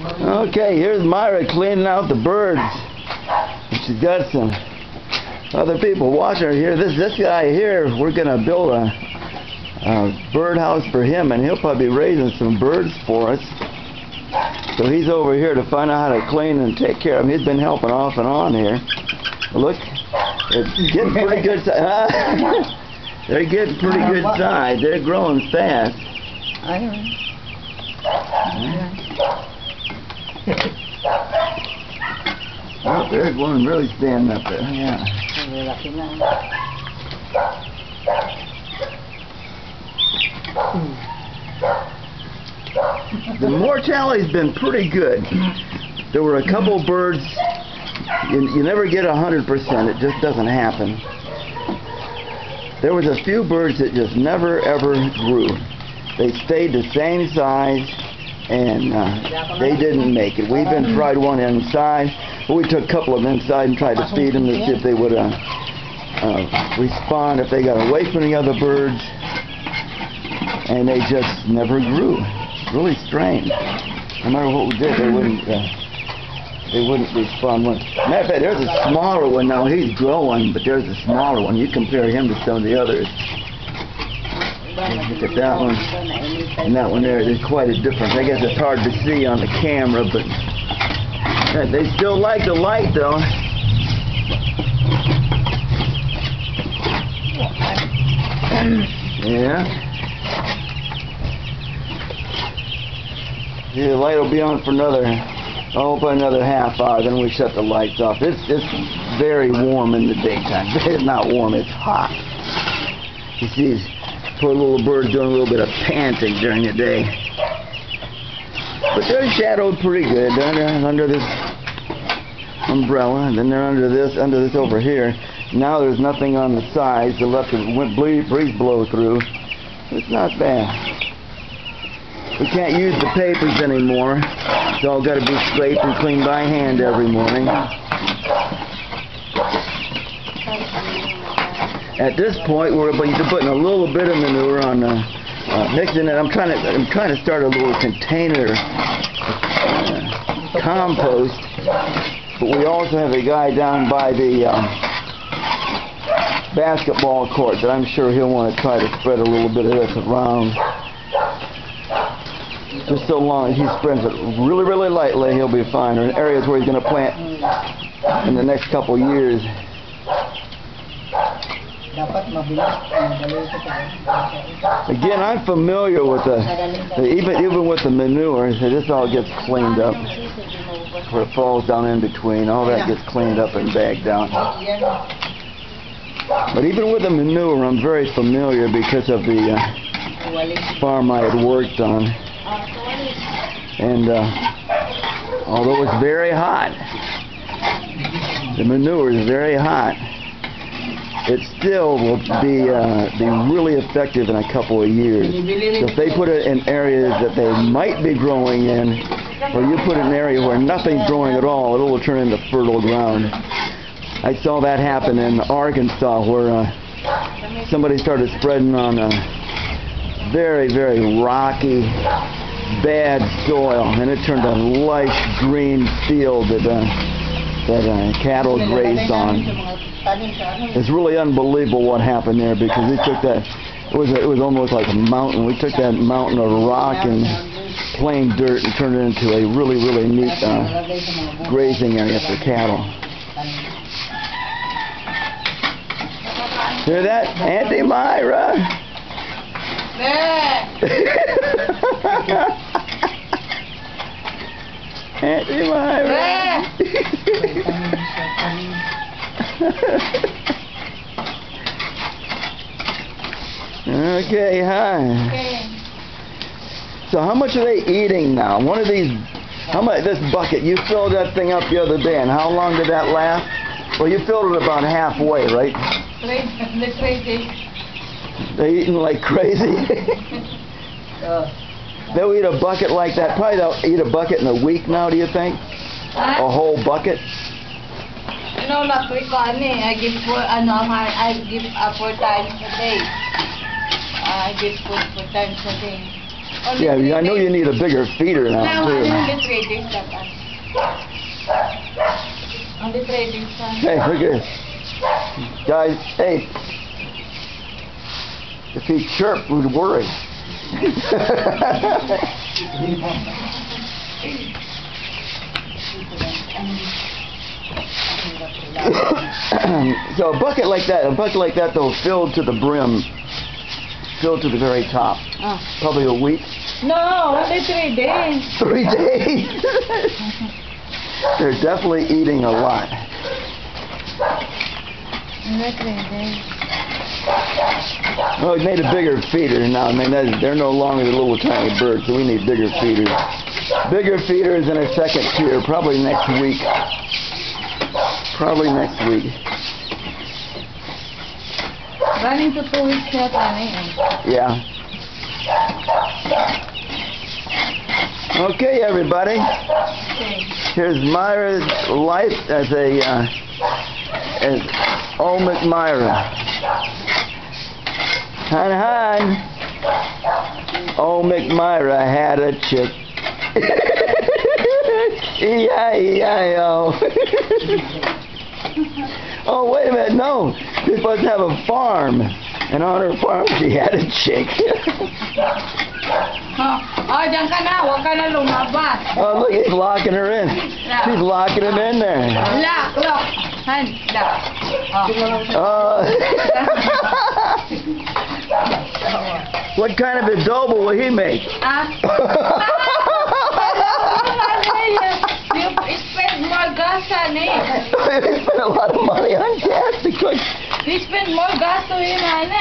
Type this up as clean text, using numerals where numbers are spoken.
Okay, here's Myra cleaning out the birds. She's got some other people watching her here. This guy here, we're gonna build a birdhouse for him, and he'll probably be raising some birds for us. So he's over here to find out how to clean and take care of them. He's been helping off and on here. Look, it's getting pretty good size. They're getting pretty good size. They're growing fast. Oh, there's one really standing up there. Yeah. The mortality's been pretty good. There were a couple birds. You never get 100%. It just doesn't happen. There was a few birds that just never ever grew. They stayed the same size, and they didn't make it. We even tried one inside, but we took a couple of them inside and tried to feed them to see if they would respond if they got away from the other birds, and they just never grew. Really strange. No matter what we did, they wouldn't respond. Matter of fact, there's a smaller one now. He's growing, but there's a smaller one. You compare him to some of the others. Look at that one and that one there. There's quite a difference. I guess it's hard to see on the camera, but they still like the light, though. Yeah. Yeah, the light will be on for another half hour, then we shut the lights off. It's very warm in the daytime. It's not warm, it's hot. You see these poor little birds doing a little bit of panting during the day. But they're shadowed pretty good. They're under this umbrella, and then they're under this over here. Now there's nothing on the sides. They let the breeze blow through. It's not bad. We can't use the papers anymore. It's all got to be scraped and cleaned by hand every morning. At this point, we're putting a little bit of manure on, mixing it. I'm trying to start a little container compost. But we also have a guy down by the basketball court that I'm sure he'll want to try to spread a little bit of this around. Just so long as he spreads it really, really lightly, he'll be fine. Or in areas where he's going to plant in the next couple years. Again, I'm familiar with even with the manure. This all gets cleaned up where it falls down in between. All that gets cleaned up and bagged out. But even with the manure, I'm very familiar because of the farm I had worked on. And although it's very hot, the manure is very hot, it still will be really effective in a couple of years. So if they put it in areas that they might be growing in, or you put it in an area where nothing's growing at all, it will turn into fertile ground. I saw that happen in Arkansas, where somebody started spreading on a very, very rocky, bad soil, and it turned a lush green field that cattle grazed on. It's really unbelievable what happened there, because we took that. It was almost like a mountain. We took that mountain of rock and plain dirt and turned it into a really, really neat grazing area for cattle. Hear that, Auntie Myra? Auntie Myra. Okay, hi. Okay. So how much are they eating now? One of these, this bucket, you filled that thing up the other day, and how long did that last? Well, you filled it about halfway, right? Crazy. They're eating like crazy. They'll eat a bucket like that. Probably they'll eat a bucket in a week now, do you think? A whole bucket? No, last week I give 4 times a day. I give food 4 times a day. Only Yeah, 3 I know days. you need a bigger feeder now Now, too. only 3 days dapat. Only 3 days son. Hey, look at this. Guys, hey. If he chirped, we'd worry. So a bucket like that though, filled to the brim, filled to the very top. Probably a week. No, only 3 days. 3 days. They're definitely eating a lot. Only 3 days. Well, we made a bigger feeder now. I mean, they're no longer the little tiny birds, so we need bigger feeders. Bigger feeders in a second tier, probably next week. Probably next week. Running to 2 weeks yata na yun. Yeah. Okay, everybody. Okay. Here's Myra's life as old Myra. Han. Old Myra had a chick. E-I-E-I-O. Oh, wait a minute, no. She's supposed to have a farm. And on her farm, she had a chick. Oh, dyan ka na. Huwag ka na lumabas. Oh, look, he's locking her in. She's locking him in there. Lock. Han, lock. What kind of adobo will he make? You spend more gas on it. He spent a lot of money on gas to cook. You spend more gas to him on it.